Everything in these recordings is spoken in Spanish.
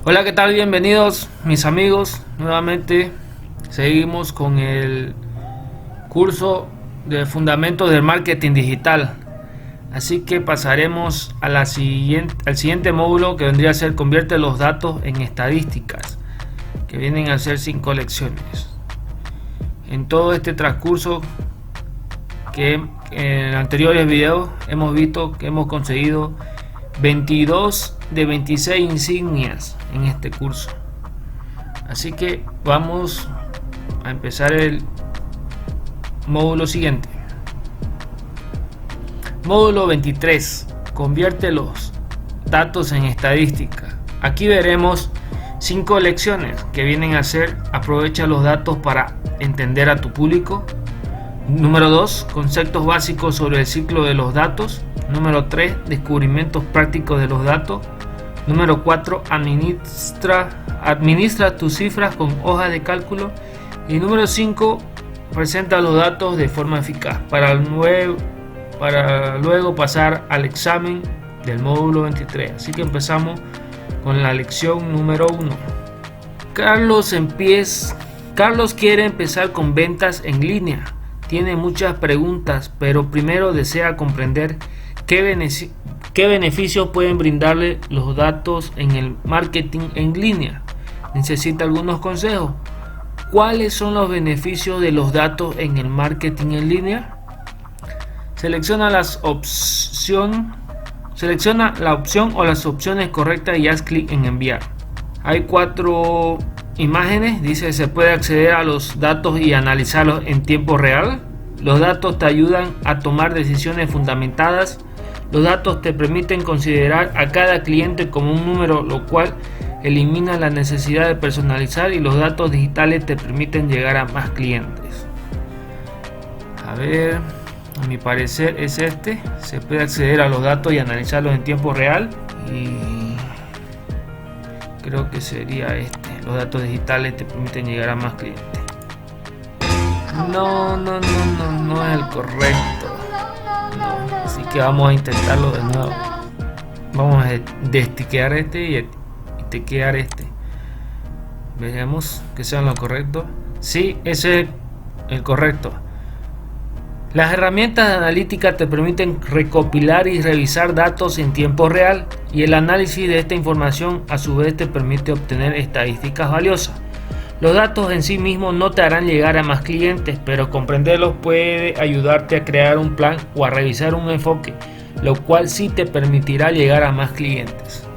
Hola, ¿qué tal? Bienvenidos mis amigos. Nuevamente seguimos con el curso de Fundamentos del Marketing Digital. Así que pasaremos a al siguiente módulo, que vendría a ser convierte los datos en estadísticas, que vienen a ser 5 lecciones. En todo este transcurso que en anteriores videos hemos visto que hemos conseguido 22 de 26 insignias en este curso. Así que vamos a empezar el módulo siguiente. Módulo 23. Convierte los datos en estadística. Aquí veremos 5 lecciones que vienen a ser: aprovecha los datos para entender a tu público. Número 2. Conceptos básicos sobre el ciclo de los datos. Número 3. Descubrimientos prácticos de los datos. Número 4. Administra tus cifras con hojas de cálculo. Y número 5. Presenta los datos de forma eficaz para luego pasar al examen del módulo 23. Así que empezamos con la lección número 1. Carlos quiere empezar con ventas en línea. Tiene muchas preguntas, pero primero desea comprender qué beneficios pueden brindarle los datos en el marketing en línea. Necesita algunos consejos. ¿Cuáles son los beneficios de los datos en el marketing en línea? Selecciona la opción o las opciones correctas y haz clic en enviar. Hay 4 imágenes. Dice: se puede acceder a los datos y analizarlos en tiempo real. Los datos te ayudan a tomar decisiones fundamentadas. Los datos te permiten considerar a cada cliente como un número, lo cual elimina la necesidad de personalizar, y los datos digitales te permiten llegar a más clientes. A ver, a mi parecer es este. Se puede acceder a los datos y analizarlos en tiempo real, y creo que sería este. Los datos digitales te permiten llegar a más clientes. No es el correcto. No. Así que vamos a intentarlo de nuevo. Vamos a destiquear este y tequear este. Veremos que sean lo correcto. Sí, ese es el correcto. Las herramientas de analítica te permiten recopilar y revisar datos en tiempo real, y el análisis de esta información a su vez te permite obtener estadísticas valiosas. Los datos en sí mismos no te harán llegar a más clientes, pero comprenderlos puede ayudarte a crear un plan o a revisar un enfoque, lo cual sí te permitirá llegar a más clientes.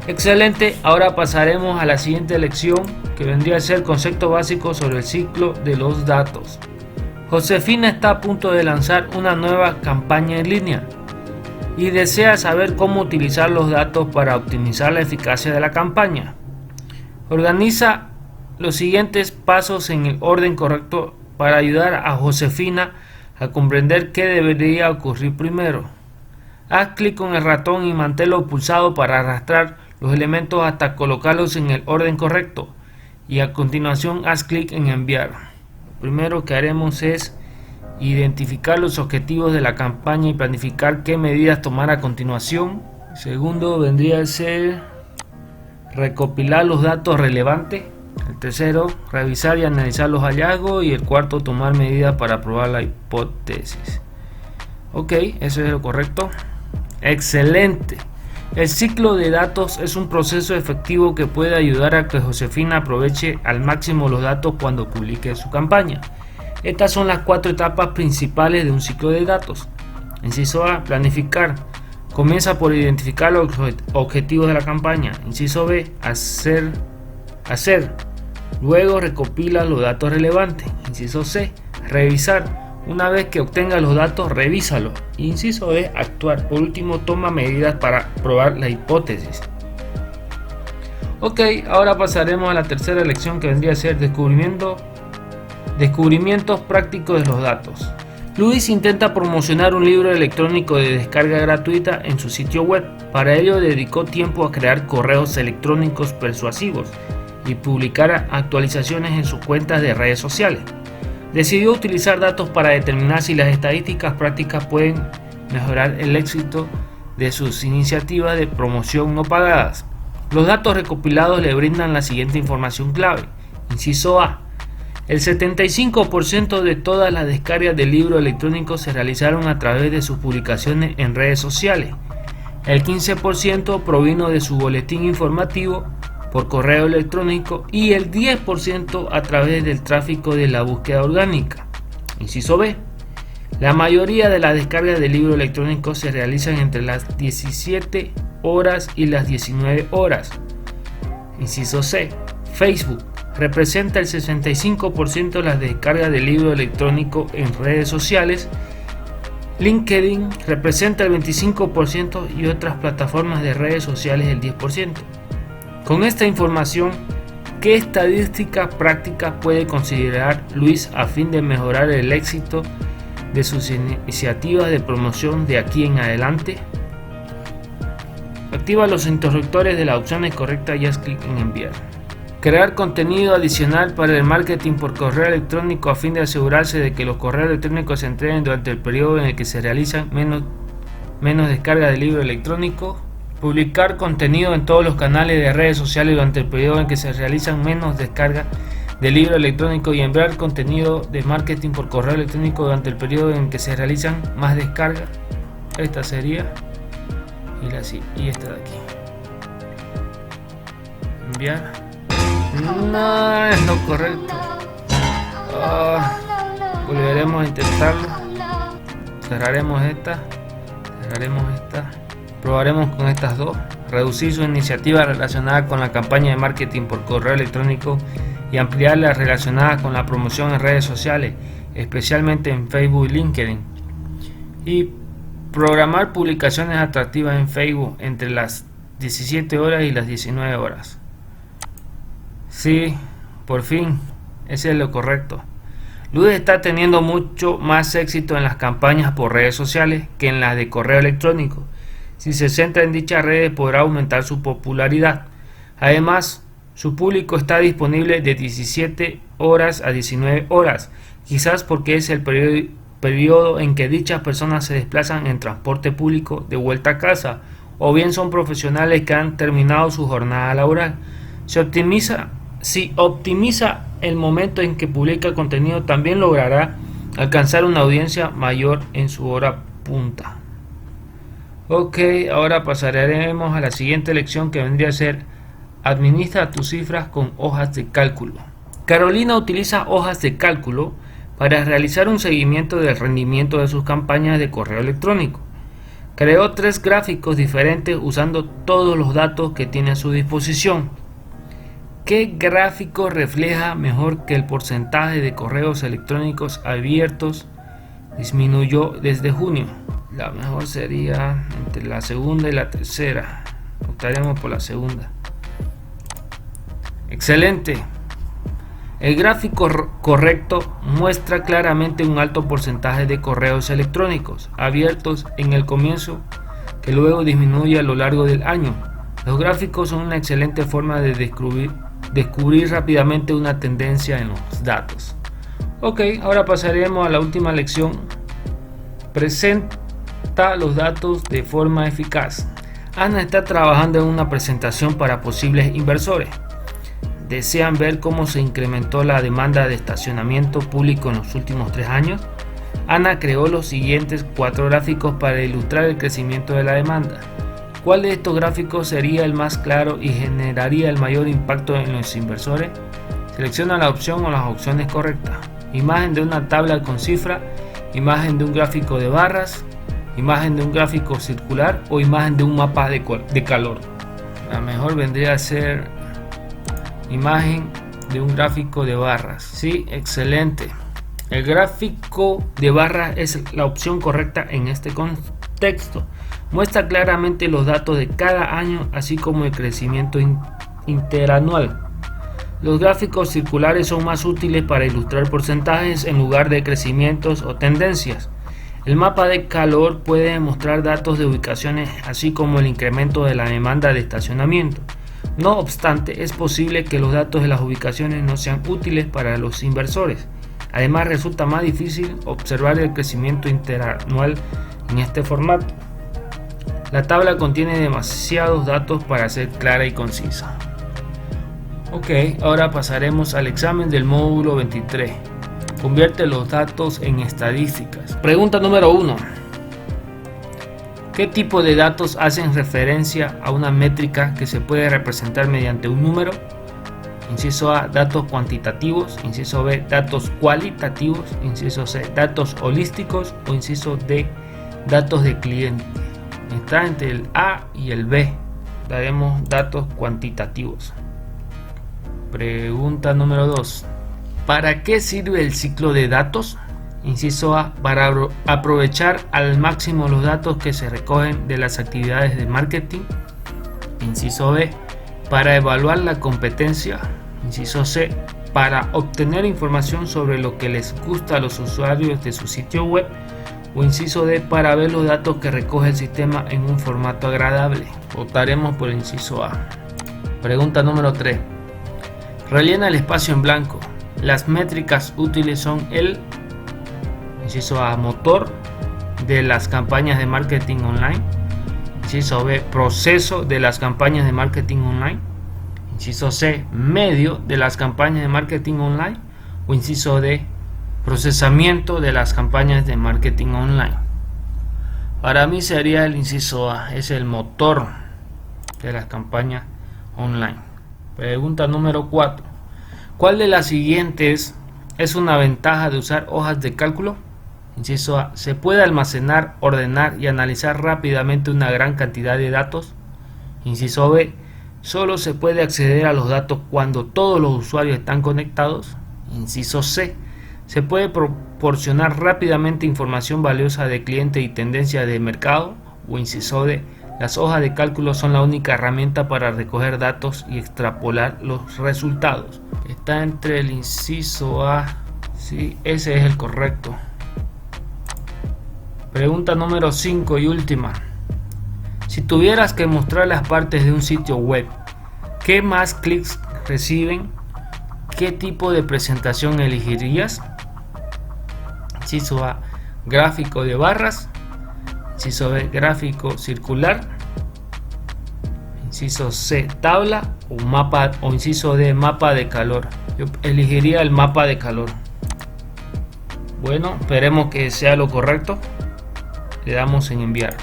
Excelente, ahora pasaremos a la siguiente lección, que vendría a ser conceptos básicos sobre el ciclo de los datos. Josefina está a punto de lanzar una nueva campaña en línea y desea saber cómo utilizar los datos para optimizar la eficacia de la campaña. Organiza los siguientes pasos en el orden correcto para ayudar a Josefina a comprender qué debería ocurrir primero. Haz clic con el ratón y manténlo pulsado para arrastrar los elementos hasta colocarlos en el orden correcto, y a continuación haz clic en enviar. Lo primero que haremos es identificar los objetivos de la campaña y planificar qué medidas tomar a continuación. El segundo vendría a ser recopilar los datos relevantes. El tercero, revisar y analizar los hallazgos. Y el cuarto, tomar medidas para probar la hipótesis. Ok, eso es lo correcto. Excelente. El ciclo de datos es un proceso efectivo que puede ayudar a que Josefina aproveche al máximo los datos cuando publique su campaña. Estas son las 4 etapas principales de un ciclo de datos. Inciso A, planificar. Comienza por identificar los objetivos de la campaña. Inciso B, hacer. Luego recopila los datos relevantes. Inciso C, revisar. Una vez que obtenga los datos, revísalos. Inciso D, actuar. Por último, toma medidas para probar la hipótesis. Ok, ahora pasaremos a la tercera lección, que vendría a ser descubrimientos prácticos de los datos. Luis intenta promocionar un libro electrónico de descarga gratuita en su sitio web. Para ello dedicó tiempo a crear correos electrónicos persuasivos y publicar actualizaciones en sus cuentas de redes sociales. Decidió utilizar datos para determinar si las estadísticas prácticas pueden mejorar el éxito de sus iniciativas de promoción no pagadas. Los datos recopilados le brindan la siguiente información clave. Inciso A. El 75% de todas las descargas de libros electrónicos se realizaron a través de sus publicaciones en redes sociales. El 15% provino de su boletín informativo por correo electrónico y el 10% a través del tráfico de la búsqueda orgánica. Inciso B. La mayoría de las descargas de libros electrónicos se realizan entre las 17 horas y las 19 horas. Inciso C. Facebook representa el 65% de las descargas de libro electrónico en redes sociales. LinkedIn representa el 25% y otras plataformas de redes sociales el 10%. Con esta información, ¿qué estadística práctica puede considerar Luis a fin de mejorar el éxito de sus iniciativas de promoción de aquí en adelante? Activa los interruptores de las opciones correctas y haz clic en enviar. Crear contenido adicional para el marketing por correo electrónico a fin de asegurarse de que los correos electrónicos se entreguen durante el periodo en el que se realizan menos descarga de libro electrónico. Publicar contenido en todos los canales de redes sociales durante el periodo en que se realizan menos descarga de libro electrónico y enviar contenido de marketing por correo electrónico durante el periodo en que se realizan más descargas. Esta sería y esta de aquí. Enviar. No es lo correcto. Volveremos a intentarlo. Cerraremos esta. Probaremos con estas dos. Reducir su iniciativa relacionada con la campaña de marketing por correo electrónico y ampliar las relacionadas con la promoción en redes sociales, especialmente en Facebook y LinkedIn. Y programar publicaciones atractivas en Facebook entre las 17 horas y las 19 horas. Sí, por fin, ese es lo correcto. Luis está teniendo mucho más éxito en las campañas por redes sociales que en las de correo electrónico. Si se centra en dichas redes podrá aumentar su popularidad. Además, su público está disponible de 17 horas a 19 horas, quizás porque es el periodo en que dichas personas se desplazan en transporte público de vuelta a casa, o bien son profesionales que han terminado su jornada laboral. Si optimiza el momento en que publica contenido, también logrará alcanzar una audiencia mayor en su hora punta. Ok, ahora pasaremos a la siguiente lección, que vendría a ser: administra tus cifras con hojas de cálculo. Carolina utiliza hojas de cálculo para realizar un seguimiento del rendimiento de sus campañas de correo electrónico. Creó 3 gráficos diferentes usando todos los datos que tiene a su disposición. ¿Qué gráfico refleja mejor que el porcentaje de correos electrónicos abiertos disminuyó desde junio? La mejor sería entre la segunda y la tercera. Optaremos por la segunda. Excelente. El gráfico correcto muestra claramente un alto porcentaje de correos electrónicos abiertos en el comienzo, que luego disminuye a lo largo del año. Los gráficos son una excelente forma de descubrir rápidamente una tendencia en los datos. Ok, ahora pasaremos a la última lección. Presenta los datos de forma eficaz. Ana está trabajando en una presentación para posibles inversores. ¿Desean ver cómo se incrementó la demanda de estacionamiento público en los últimos 3 años? Ana creó los siguientes 4 gráficos para ilustrar el crecimiento de la demanda. ¿Cuál de estos gráficos sería el más claro y generaría el mayor impacto en los inversores? Selecciona la opción o las opciones correctas. Imagen de una tabla con cifra, imagen de un gráfico de barras, imagen de un gráfico circular o imagen de un mapa de calor. La mejor vendría a ser imagen de un gráfico de barras. Sí, excelente. El gráfico de barras es la opción correcta en este contexto. Muestra claramente los datos de cada año, así como el crecimiento interanual. Los gráficos circulares son más útiles para ilustrar porcentajes en lugar de crecimientos o tendencias. El mapa de calor puede mostrar datos de ubicaciones, así como el incremento de la demanda de estacionamiento. No obstante, es posible que los datos de las ubicaciones no sean útiles para los inversores. Además, resulta más difícil observar el crecimiento interanual en este formato. La tabla contiene demasiados datos para ser clara y concisa. Ok, ahora pasaremos al examen del módulo 23. Convierte los datos en estadísticas. Pregunta número 1. ¿Qué tipo de datos hacen referencia a una métrica que se puede representar mediante un número? Inciso A, datos cuantitativos. Inciso B, datos cualitativos. Inciso C, datos holísticos. O inciso D, datos de cliente. Está entre el A y el B. Daremos datos cuantitativos. Pregunta número 2. ¿Para qué sirve el ciclo de datos? Inciso A, para aprovechar al máximo los datos que se recogen de las actividades de marketing. Inciso B, para evaluar la competencia. Inciso C, para obtener información sobre lo que les gusta a los usuarios de su sitio web. O inciso D, para ver los datos que recoge el sistema en un formato agradable. Votaremos por el inciso A. Pregunta número 3. Rellena el espacio en blanco. Las métricas útiles son el inciso A, motor de las campañas de marketing online. Inciso B, proceso de las campañas de marketing online. Inciso C, medio de las campañas de marketing online. O inciso D, procesamiento de las campañas de marketing online. Para mí sería el inciso A, es el motor de las campañas online. Pregunta número 4. ¿Cuál de las siguientes es una ventaja de usar hojas de cálculo? Inciso A, se puede almacenar, ordenar y analizar rápidamente una gran cantidad de datos. Inciso B, solo se puede acceder a los datos cuando todos los usuarios están conectados. Inciso C, se puede proporcionar rápidamente información valiosa de cliente y tendencia de mercado. O inciso D, las hojas de cálculo son la única herramienta para recoger datos y extrapolar los resultados. Está entre el inciso A, sí, ese es el correcto. Pregunta número 5 y última. Si tuvieras que mostrar las partes de un sitio web, ¿qué más clics reciben? ¿Qué tipo de presentación elegirías? Inciso A, gráfico de barras. Inciso B, gráfico circular. Inciso C, tabla o mapa. O inciso D, mapa de calor. Yo elegiría el mapa de calor. Bueno, esperemos que sea lo correcto. Le damos en enviar.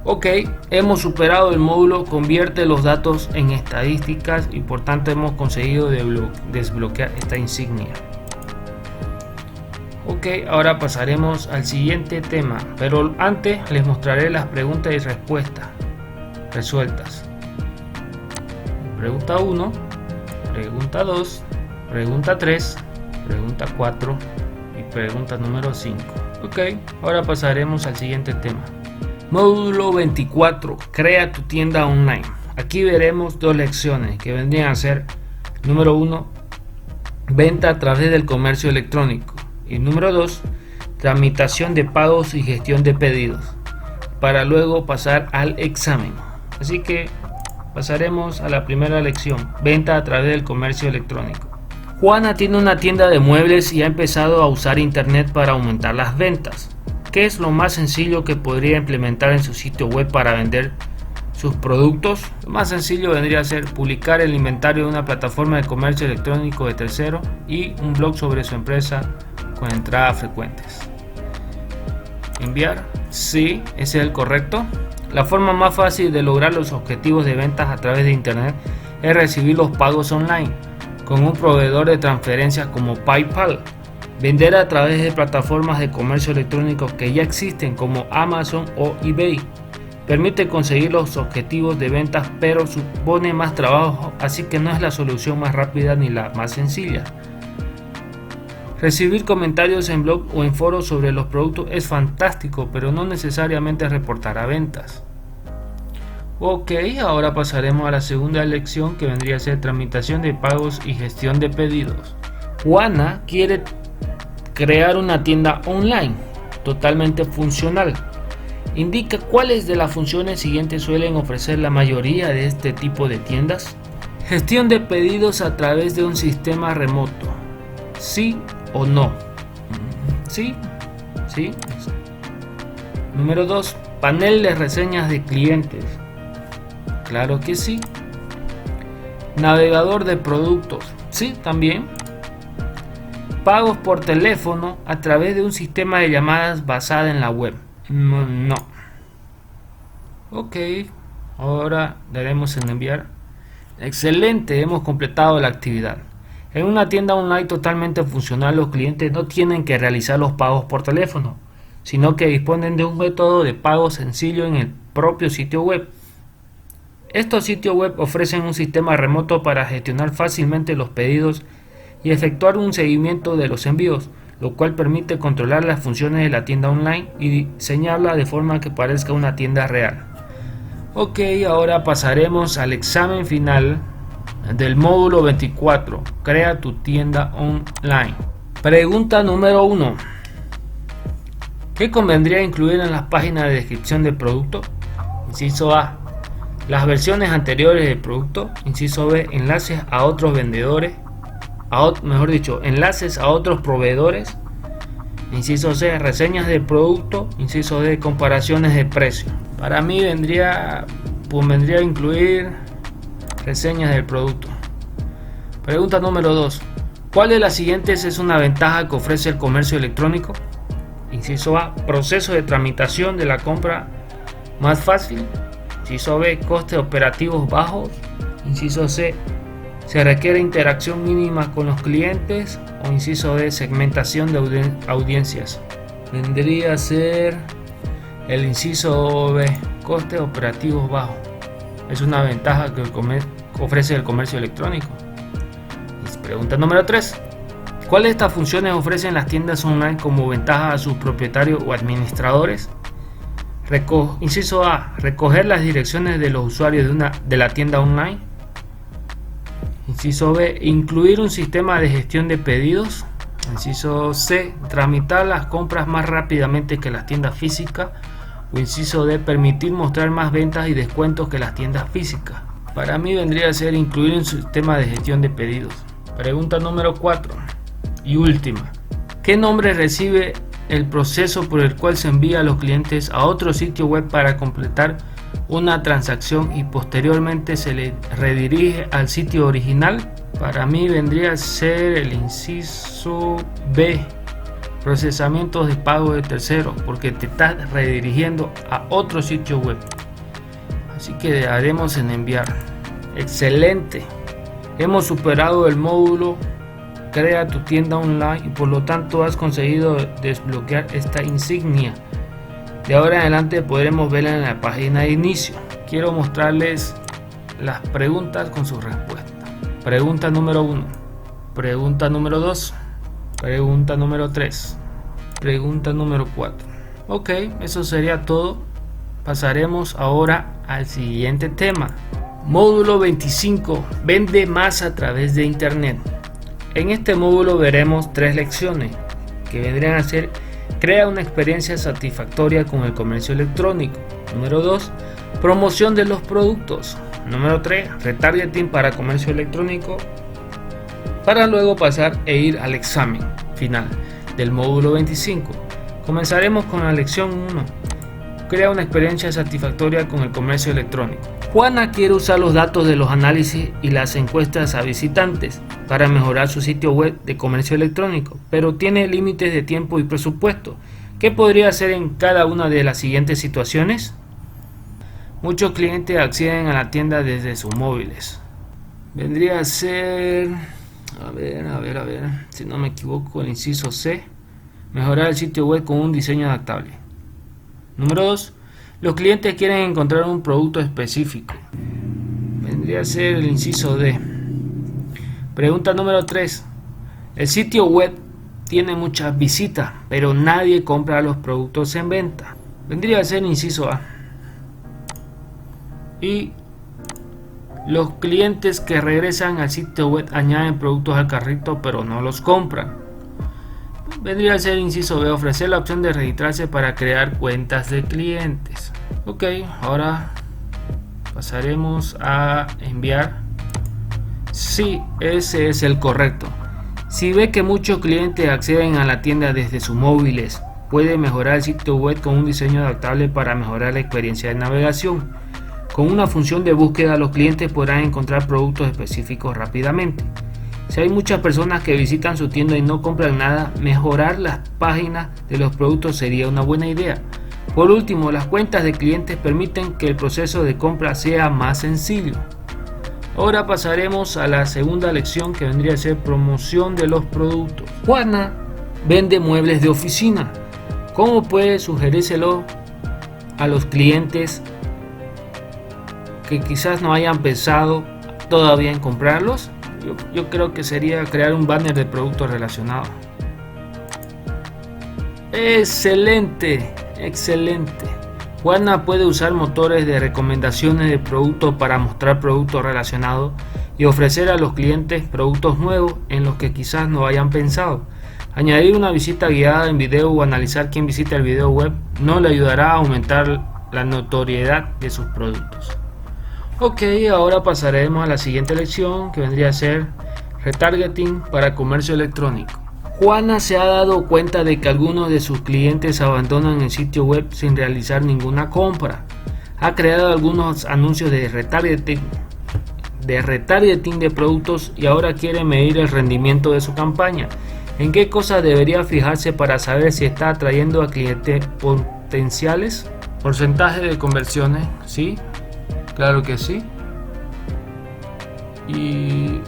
Ok, hemos superado el módulo convierte los datos en estadísticas y por tanto hemos conseguido desbloquear esta insignia. Ok, ahora pasaremos al siguiente tema, pero antes les mostraré las preguntas y respuestas resueltas. Pregunta 1, pregunta 2, pregunta 3, pregunta 4 y pregunta número 5. Ok, ahora pasaremos al siguiente tema. Módulo 24, crea tu tienda online. Aquí veremos dos lecciones que vendrían a ser: número 1, venta a través del comercio electrónico, y número 2, tramitación de pagos y gestión de pedidos, para luego pasar al examen. Así que pasaremos a la primera lección, venta a través del comercio electrónico. Juana tiene una tienda de muebles y ha empezado a usar internet para aumentar las ventas. ¿Qué es lo más sencillo que podría implementar en su sitio web para vender sus productos? Lo más sencillo vendría a ser publicar el inventario de una plataforma de comercio electrónico de tercero y un blog sobre su empresa con entradas frecuentes. Enviar, sí, ese es el correcto. La forma más fácil de lograr los objetivos de ventas a través de internet es recibir los pagos online con un proveedor de transferencias como PayPal. Vender a través de plataformas de comercio electrónico que ya existen como Amazon o eBay permite conseguir los objetivos de ventas, pero supone más trabajo, así que no es la solución más rápida ni la más sencilla. Recibir comentarios en blog o en foros sobre los productos es fantástico, pero no necesariamente reportará ventas. Ok, ahora pasaremos a la segunda lección, que vendría a ser tramitación de pagos y gestión de pedidos. Juana quiere crear una tienda online totalmente funcional. Indica cuáles de las funciones siguientes suelen ofrecer la mayoría de este tipo de tiendas. Gestión de pedidos a través de un sistema remoto. ¿Sí o no? Sí. Número 2. Panel de reseñas de clientes. Claro que sí. Navegador de productos. Sí, también. Pagos por teléfono a través de un sistema de llamadas basada en la web. No. Ok. Ahora daremos en enviar. Excelente, hemos completado la actividad. En una tienda online totalmente funcional, los clientes no tienen que realizar los pagos por teléfono, sino que disponen de un método de pago sencillo en el propio sitio web. Estos sitios web ofrecen un sistema remoto para gestionar fácilmente los pedidos y efectuar un seguimiento de los envíos, lo cual permite controlar las funciones de la tienda online y diseñarla de forma que parezca una tienda real. Ok, ahora pasaremos al examen final del módulo 24. Crea tu tienda online. Pregunta número 1. ¿Qué convendría incluir en las páginas de descripción del producto? Inciso A. Las versiones anteriores del producto. Inciso B. Enlaces a otros vendedores. Enlaces a otros proveedores. Inciso C. Reseñas del producto. Inciso D. Comparaciones de precio. Para mí vendría a incluir reseñas del producto. Pregunta número 2. ¿Cuál de las siguientes es una ventaja que ofrece el comercio electrónico? Inciso A. Proceso de tramitación de la compra más fácil. Inciso B. Costes operativos bajos. Inciso C. Se requiere interacción mínima con los clientes. O inciso D. Segmentación de audiencias. Vendría a ser el inciso B. Costes operativos bajos. Es una ventaja que ofrece el comercio electrónico. Pregunta número 3. ¿Cuáles de estas funciones ofrecen las tiendas online como ventaja a sus propietarios o administradores? Inciso A. Recoger las direcciones de los usuarios de la tienda online. Inciso B. Incluir un sistema de gestión de pedidos. Inciso C. Tramitar las compras más rápidamente que las tiendas físicas. O inciso D. Permitir mostrar más ventas y descuentos que las tiendas físicas. Para mí vendría a ser incluir un sistema de gestión de pedidos. Pregunta número 4 y última. ¿Qué nombre recibe el proceso por el cual se envía a los clientes a otro sitio web para completar una transacción y posteriormente se le redirige al sitio original? Para mí vendría a ser el inciso B. Procesamientos de pago de terceros, porque te estás redirigiendo a otro sitio web. Así que le daremos en enviar. Excelente. Hemos superado el módulo Crea tu tienda online y por lo tanto has conseguido desbloquear esta insignia. De ahora en adelante podremos verla en la página de inicio. Quiero mostrarles las preguntas con sus respuestas. Pregunta número 1. Pregunta número 2. Pregunta número 3. Pregunta número 4. Ok, eso sería todo. Pasaremos ahora al siguiente tema. Módulo 25. Vende más a través de internet. En este módulo veremos 3 lecciones que vendrían a ser: crea una experiencia satisfactoria con el comercio electrónico. Número 2. Promoción de los productos. Número 3. Retargeting para comercio electrónico. Para luego pasar e ir al examen final del módulo 25. Comenzaremos con la lección 1. Crea una experiencia satisfactoria con el comercio electrónico. Juana quiere usar los datos de los análisis y las encuestas a visitantes para mejorar su sitio web de comercio electrónico, pero tiene límites de tiempo y presupuesto. ¿Qué podría hacer en cada una de las siguientes situaciones? Muchos clientes acceden a la tienda desde sus móviles. Vendría a ser, a ver, si no me equivoco, el inciso C. Mejorar el sitio web con un diseño adaptable. Número 2. Los clientes quieren encontrar un producto específico. Vendría a ser el inciso D. Pregunta número 3. El sitio web tiene muchas visitas, pero nadie compra los productos en venta. Vendría a ser el inciso A. Y los clientes que regresan al sitio web añaden productos al carrito, pero no los compran. Vendría a ser el inciso B. Ofrecer la opción de registrarse para crear cuentas de clientes. Ok, ahora pasaremos a enviar. Sí, ese es el correcto. Si ve que muchos clientes acceden a la tienda desde sus móviles, puede mejorar el sitio web con un diseño adaptable para mejorar la experiencia de navegación. Con una función de búsqueda, los clientes podrán encontrar productos específicos rápidamente. Si hay muchas personas que visitan su tienda y no compran nada, mejorar las páginas de los productos sería una buena idea. Por último, las cuentas de clientes permiten que el proceso de compra sea más sencillo. Ahora pasaremos a la segunda lección, que vendría a ser promoción de los productos. Juana vende muebles de oficina. ¿Cómo puede sugerírselo a los clientes que quizás no hayan pensado todavía en comprarlos? Yo creo que sería crear un banner de productos relacionados. Excelente. Juana puede usar motores de recomendaciones de productos para mostrar productos relacionados y ofrecer a los clientes productos nuevos en los que quizás no hayan pensado. Añadir una visita guiada en video o analizar quién visita el video web no le ayudará a aumentar la notoriedad de sus productos. Ok, ahora pasaremos a la siguiente lección, que vendría a ser retargeting para comercio electrónico. Juana se ha dado cuenta de que algunos de sus clientes abandonan el sitio web sin realizar ninguna compra. Ha creado algunos anuncios de retargeting de productos y ahora quiere medir el rendimiento de su campaña. ¿En qué cosas debería fijarse para saber si está atrayendo a clientes potenciales? Porcentaje de conversiones, sí, claro que sí. Y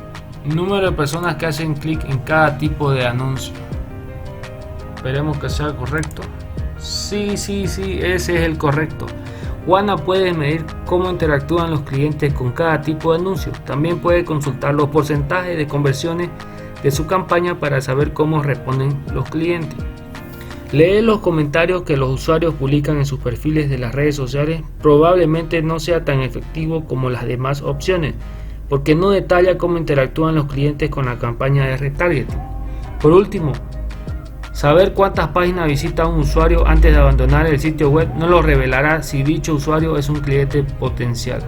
número de personas que hacen clic en cada tipo de anuncio. Esperemos que sea correcto. Sí, ese es el correcto. Juana puede medir cómo interactúan los clientes con cada tipo de anuncio. También puede consultar los porcentajes de conversiones de su campaña para saber cómo responden los clientes. Leer los comentarios que los usuarios publican en sus perfiles de las redes sociales probablemente no sea tan efectivo como las demás opciones, porque no detalla cómo interactúan los clientes con la campaña de retargeting. Por último, saber cuántas páginas visita un usuario antes de abandonar el sitio web no lo revelará si dicho usuario es un cliente potencial.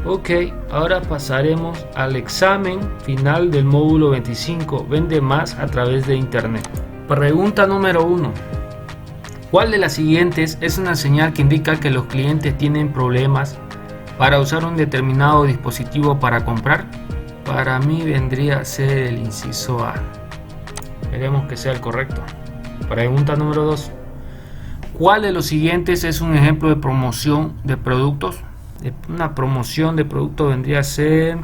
Ok, ahora pasaremos al examen final del módulo 25, vende más a través de internet. Pregunta número 1. ¿Cuál de las siguientes es una señal que indica que los clientes tienen problemas para usar un determinado dispositivo para comprar? Para mí vendría a ser el inciso A. Esperemos que sea el correcto. Pregunta número 2. ¿Cuál de los siguientes es un ejemplo de promoción de productos? Una promoción de productos vendría a ser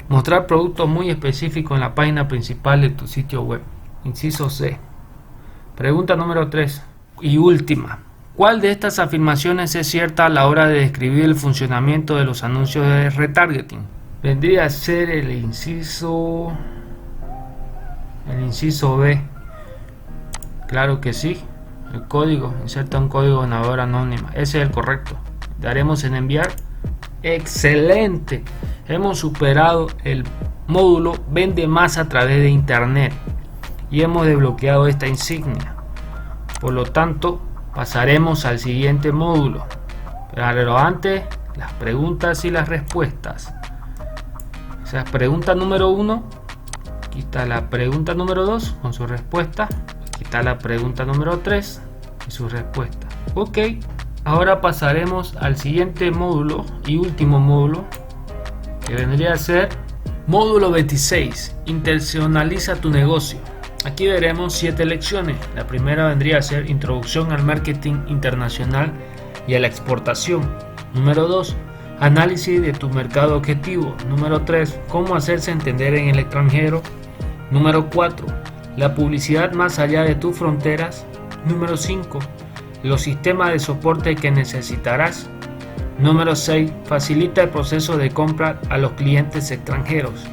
mostrar productos muy específicos en la página principal de tu sitio web. Inciso C. Pregunta número 3 y última. ¿Cuál de estas afirmaciones es cierta a la hora de describir el funcionamiento de los anuncios de retargeting? Vendría a ser el inciso B. Claro que sí. El código, inserta un código de navegador anónima. Ese es el correcto. Daremos en enviar. Excelente. Hemos superado el módulo vende más a través de internet y hemos desbloqueado esta insignia. Por lo tanto, pasaremos al siguiente módulo. Pero antes, las preguntas y las respuestas. O sea, pregunta número 1. Aquí está la pregunta número 2 con su respuesta. Aquí está la pregunta número 3 y su respuesta. Ok. Ahora pasaremos al siguiente módulo y último módulo, que vendría a ser módulo 26. Internacionaliza tu negocio. Aquí veremos 7 lecciones. La primera vendría a ser introducción al marketing internacional y a la exportación. Número 2, análisis de tu mercado objetivo. Número 3, cómo hacerse entender en el extranjero. Número 4, la publicidad más allá de tus fronteras. Número 5, los sistemas de soporte que necesitarás. Número 6, facilita el proceso de compra a los clientes extranjeros.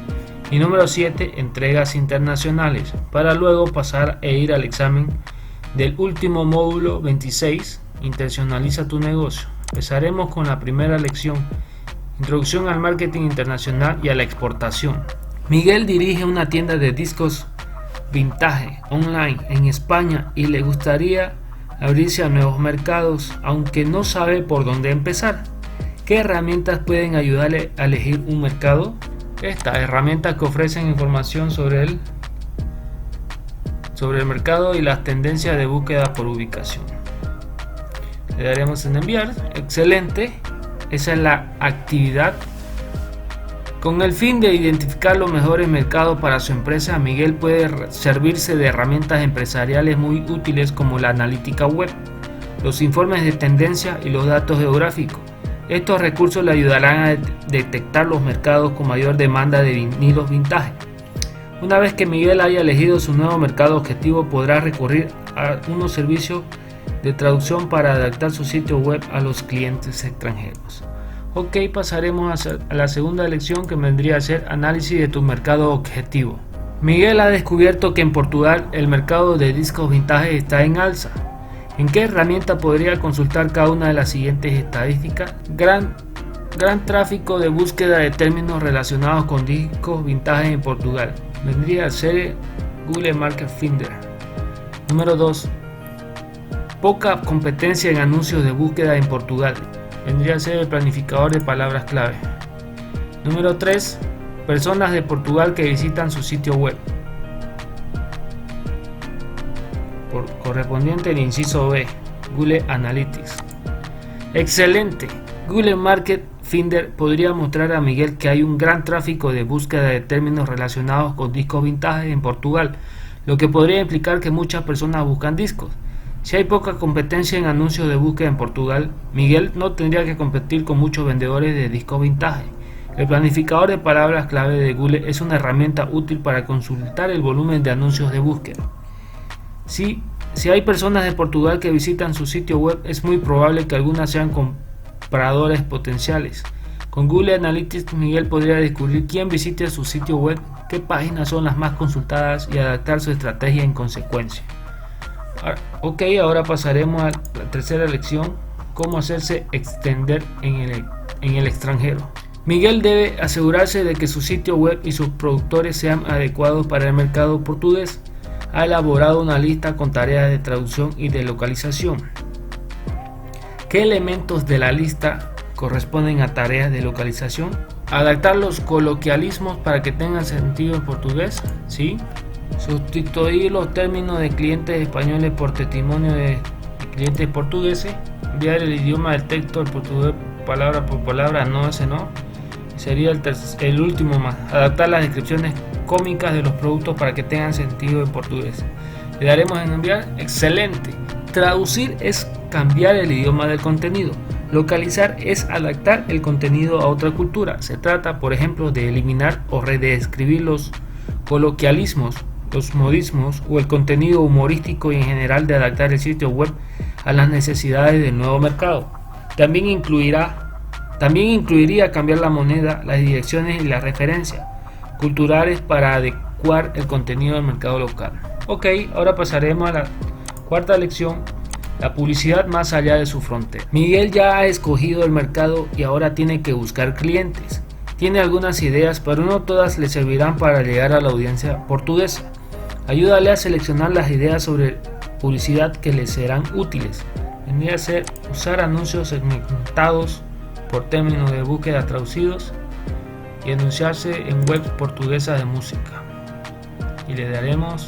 Y número 7, entregas internacionales, para luego pasar e ir al examen del último módulo 26, internacionaliza tu negocio. Empezaremos con la primera lección, introducción al marketing internacional y a la exportación. Miguel dirige una tienda de discos vintage online en España y le gustaría abrirse a nuevos mercados, aunque no sabe por dónde empezar. ¿Qué herramientas pueden ayudarle a elegir un mercado? Estas herramientas que ofrecen información sobre sobre el mercado y las tendencias de búsqueda por ubicación. Le daremos en enviar. Excelente. Esa es la actividad. Con el fin de identificar los mejores mercados para su empresa, Miguel puede servirse de herramientas empresariales muy útiles como la analítica web, los informes de tendencia y los datos geográficos. Estos recursos le ayudarán a detectar los mercados con mayor demanda de vinilos vintage. Una vez que Miguel haya elegido su nuevo mercado objetivo, podrá recurrir a unos servicios de traducción para adaptar su sitio web a los clientes extranjeros. Ok, pasaremos a la segunda lección, que vendría a ser análisis de tu mercado objetivo. Miguel ha descubierto que en Portugal el mercado de discos vintage está en alza. ¿En qué herramienta podría consultar cada una de las siguientes estadísticas? Gran tráfico de búsqueda de términos relacionados con discos vintage en Portugal. Vendría a ser Google Market Finder. Número 2. Poca competencia en anuncios de búsqueda en Portugal. Vendría a ser el planificador de palabras clave. Número 3. Personas de Portugal que visitan su sitio web. Correspondiente al inciso B, Google Analytics. Excelente. Google Market Finder podría mostrar a Miguel que hay un gran tráfico de búsqueda de términos relacionados con discos vintage en Portugal, lo que podría implicar que muchas personas buscan discos. Si hay poca competencia en anuncios de búsqueda en Portugal, Miguel no tendría que competir con muchos vendedores de discos vintage. El planificador de palabras clave de Google es una herramienta útil para consultar el volumen de anuncios de búsqueda. Si hay personas de Portugal que visitan su sitio web, es muy probable que algunas sean compradores potenciales. Con Google Analytics, Miguel podría descubrir quién visita su sitio web, qué páginas son las más consultadas y adaptar su estrategia en consecuencia. Ok, ahora pasaremos a la tercera lección: cómo hacerse extender en el extranjero. Miguel debe asegurarse de que su sitio web y sus productores sean adecuados para el mercado portugués. Ha elaborado una lista con tareas de traducción y de localización. ¿Qué elementos de la lista corresponden a tareas de localización? Adaptar los coloquialismos para que tengan sentido en portugués, ¿sí? Sustituir los términos de clientes españoles por testimonio de clientes portugueses. Enviar el idioma del texto al portugués palabra por palabra, no, ese no. Sería el último más. Adaptar las descripciones cómicas de los productos para que tengan sentido en portugués. Le daremos en enviar. Excelente. Traducir es cambiar el idioma del contenido. Localizar es adaptar el contenido a otra cultura. Se trata, por ejemplo, de eliminar o reescribir los coloquialismos, los modismos o el contenido humorístico y en general de adaptar el sitio web a las necesidades del nuevo mercado. También incluiría cambiar la moneda, las direcciones y las referencias culturales para adecuar el contenido al mercado local. Ok, ahora pasaremos a la cuarta lección: la publicidad más allá de su frontera. Miguel ya ha escogido el mercado y ahora tiene que buscar clientes. Tiene algunas ideas, pero no todas le servirán para llegar a la audiencia portuguesa. Ayúdale a seleccionar las ideas sobre publicidad que le serán útiles. Vendría a ser usar anuncios segmentados por términos de búsqueda traducidos y anunciarse en webs portuguesas de música. Y le daremos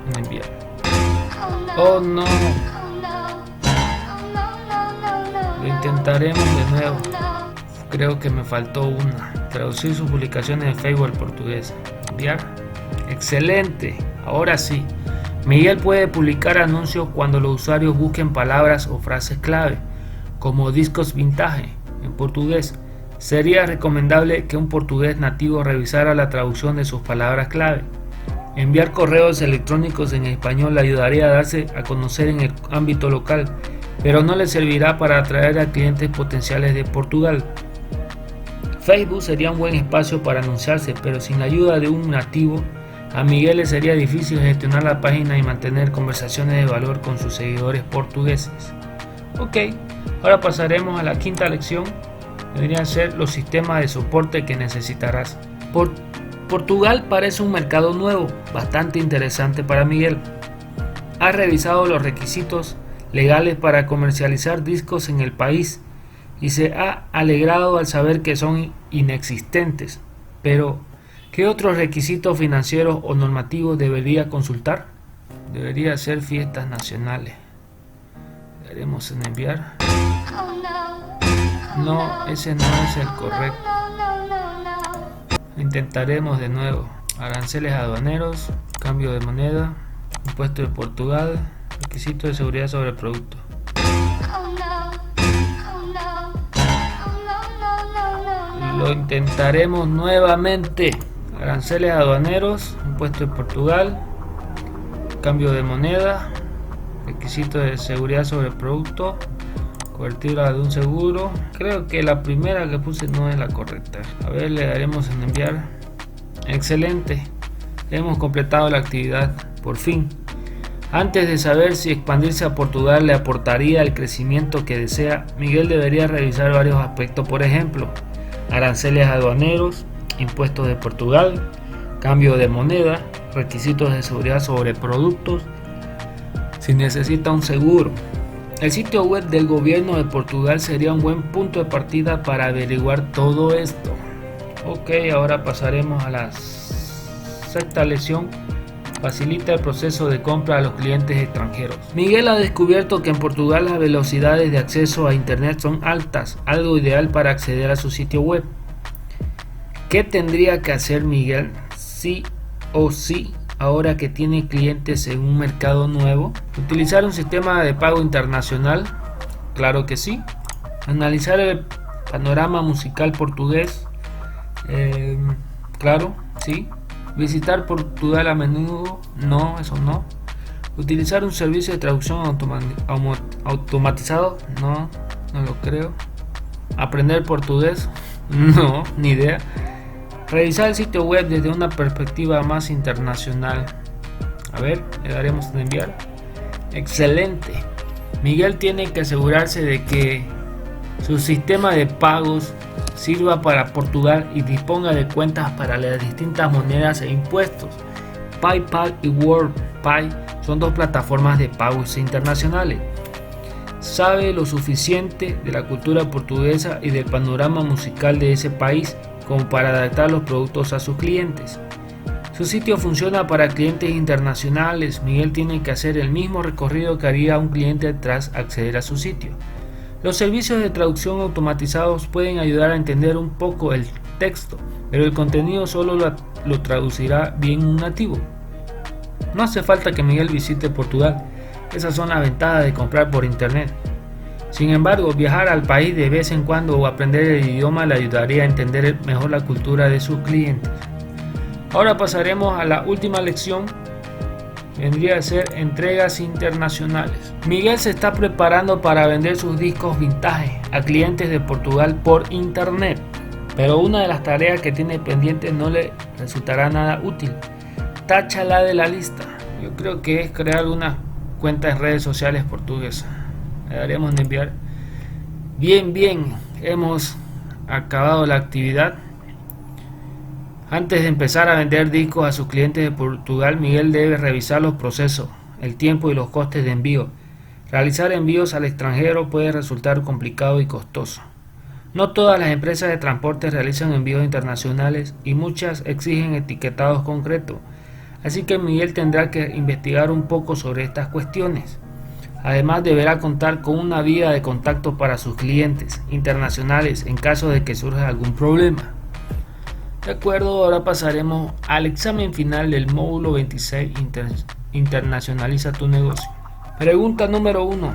en enviar. Oh no, lo intentaremos de nuevo. Creo que me faltó una. Traducir sus publicaciones en Facebook al portugués. Enviar. Excelente. Ahora sí, Miguel puede publicar anuncios cuando los usuarios busquen palabras o frases clave, como discos vintage en portugués. Sería recomendable que un portugués nativo revisara la traducción de sus palabras clave. Enviar correos electrónicos en español le ayudaría a darse a conocer en el ámbito local, pero no le servirá para atraer a clientes potenciales de Portugal. Facebook sería un buen espacio para anunciarse, pero sin la ayuda de un nativo, a Miguel le sería difícil gestionar la página y mantener conversaciones de valor con sus seguidores portugueses. Ok, ahora pasaremos a la quinta lección. Deberían ser los sistemas de soporte que necesitarás. Portugal parece un mercado nuevo, bastante interesante para Miguel. Ha revisado los requisitos legales para comercializar discos en el país y se ha alegrado al saber que son inexistentes. Pero, ¿qué otros requisitos financieros o normativos debería consultar? Debería ser fiestas nacionales. Le daremos en enviar. No, ese no es el correcto. Intentaremos de nuevo. Aranceles aduaneros, cambio de moneda, impuesto de Portugal, requisito de seguridad sobre el producto. Lo intentaremos nuevamente. Aranceles aduaneros, impuesto de Portugal, cambio de moneda, requisito de seguridad sobre el producto, cobertura de un seguro. Creo que la primera que puse no es la correcta. A ver, le daremos en enviar. Excelente, hemos completado la actividad, por fin. Antes de saber si expandirse a Portugal le aportaría el crecimiento que desea, Miguel debería revisar varios aspectos, por ejemplo, aranceles aduaneros, impuestos de Portugal, cambio de moneda, requisitos de seguridad sobre productos, si necesita un seguro. El sitio web del gobierno de Portugal sería un buen punto de partida para averiguar todo esto. Ok, ahora pasaremos a la sexta lección. Facilita el proceso de compra a los clientes extranjeros. Miguel ha descubierto que en Portugal las velocidades de acceso a internet son altas, algo ideal para acceder a su sitio web. ¿Qué tendría que hacer Miguel sí o sí ahora que tiene clientes en un mercado nuevo? ¿Utilizar un sistema de pago internacional? Claro que sí. ¿Analizar el panorama musical portugués? Claro, sí. ¿Visitar Portugal a menudo? No, eso no. ¿Utilizar un servicio de traducción automatizado? No, no lo creo. ¿Aprender portugués? No, ni idea. Revisar el sitio web desde una perspectiva más internacional. A ver, le daremos en enviar. Excelente. Miguel tiene que asegurarse de que su sistema de pagos sirva para Portugal y disponga de cuentas para las distintas monedas e impuestos. PayPal y WorldPay son dos plataformas de pagos internacionales. Sabe lo suficiente de la cultura portuguesa y del panorama musical de ese país como para adaptar los productos a sus clientes. Su sitio funciona para clientes internacionales. Miguel tiene que hacer el mismo recorrido que haría un cliente tras acceder a su sitio. Los servicios de traducción automatizados pueden ayudar a entender un poco el texto, pero el contenido solo lo traducirá bien un nativo. No hace falta que Miguel visite Portugal, esas son las ventajas de comprar por internet. Sin embargo, viajar al país de vez en cuando o aprender el idioma le ayudaría a entender mejor la cultura de sus clientes. Ahora pasaremos a la última lección. Vendría a ser entregas internacionales. Miguel se está preparando para vender sus discos vintage a clientes de Portugal por internet, pero una de las tareas que tiene pendiente no le resultará nada útil. Táchala de la lista. Yo creo que es crear una cuenta en redes sociales portuguesas. Le daremos en enviar. Bien, hemos acabado la actividad. Antes de empezar a vender discos a sus clientes de Portugal, Miguel debe revisar los procesos, el tiempo y los costes de envío. Realizar envíos al extranjero puede resultar complicado y costoso. No todas las empresas de transporte realizan envíos internacionales y muchas exigen etiquetados concretos, así que Miguel tendrá que investigar un poco sobre estas cuestiones. Además, deberá contar con una vía de contacto para sus clientes internacionales en caso de que surja algún problema. De acuerdo, ahora pasaremos al examen final del módulo 26, Internacionaliza tu negocio. Pregunta número 1.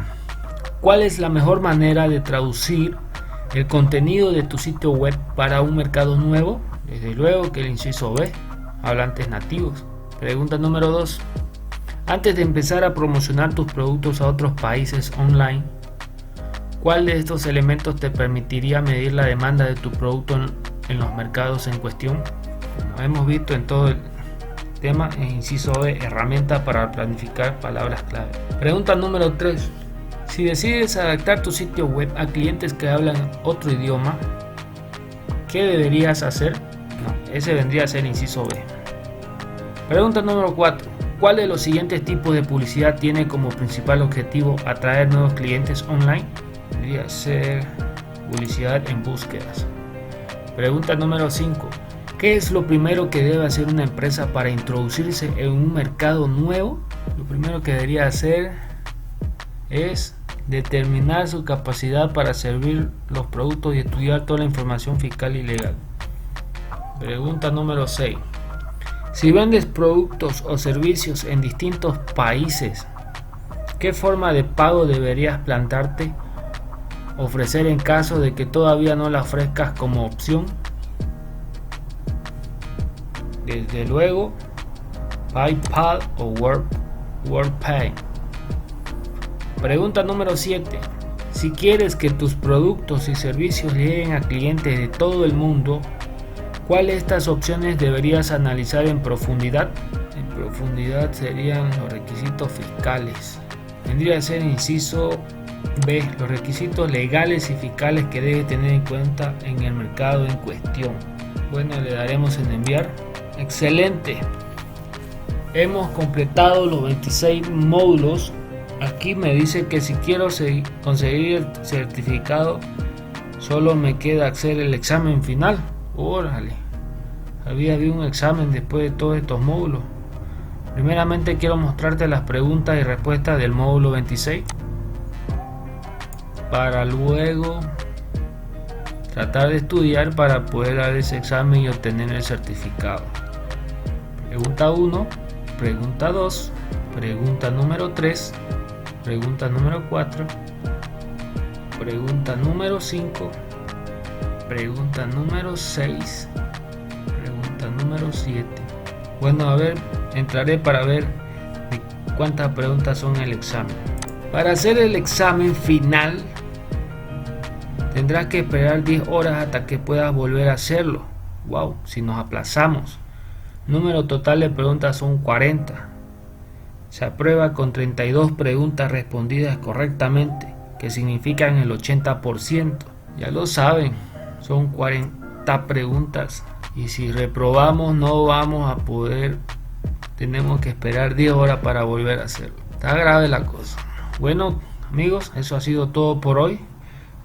¿Cuál es la mejor manera de traducir el contenido de tu sitio web para un mercado nuevo? Desde luego que el inciso B, hablantes nativos. Pregunta número 2. Antes de empezar a promocionar tus productos a otros países online, ¿cuál de estos elementos te permitiría medir la demanda de tu producto en los mercados en cuestión? Como hemos visto en todo el tema, en inciso B, herramienta para planificar palabras clave. Pregunta número 3. Si decides adaptar tu sitio web a clientes que hablan otro idioma, ¿qué deberías hacer? Ese vendría a ser inciso B. Pregunta número 4. ¿Cuál de los siguientes tipos de publicidad tiene como principal objetivo atraer nuevos clientes online? Debería ser publicidad en búsquedas. Pregunta número 5. ¿Qué es lo primero que debe hacer una empresa para introducirse en un mercado nuevo? Lo primero que debería hacer es determinar su capacidad para servir los productos y estudiar toda la información fiscal y legal. Pregunta número 6. Si vendes productos o servicios en distintos países, ¿qué forma de pago deberías plantearte ofrecer en caso de que todavía no la ofrezcas como opción? Desde luego, PayPal o WorldPay. Pregunta número 7. Si quieres que tus productos y servicios lleguen a clientes de todo el mundo, ¿cuál de estas opciones deberías analizar en profundidad? En profundidad serían los requisitos fiscales. Vendría a ser inciso B, los requisitos legales y fiscales que debes tener en cuenta en el mercado en cuestión. Bueno, le daremos en enviar. Excelente. Hemos completado los 26 módulos. Aquí me dice que si quiero conseguir el certificado, solo me queda hacer el examen final. Órale, había un examen después de todos estos módulos. Primeramente quiero mostrarte las preguntas y respuestas del módulo 26 para luego tratar de estudiar para poder dar ese examen y obtener el certificado. Pregunta 1, pregunta 2, pregunta número 3, pregunta número 4, pregunta número 5, pregunta número 6, pregunta número 7. Bueno, a ver, entraré para ver cuántas preguntas son el examen. Para hacer el examen final tendrás que esperar 10 horas hasta que puedas volver a hacerlo. Wow, si nos aplazamos. Número total de preguntas son 40. Se aprueba con 32 preguntas respondidas correctamente, que significan el 80%. Ya lo saben, son 40 preguntas y si reprobamos no vamos a poder, tenemos que esperar 10 horas para volver a hacerlo. Está grave la cosa. Bueno amigos, eso ha sido todo por hoy.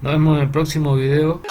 Nos vemos en el próximo video.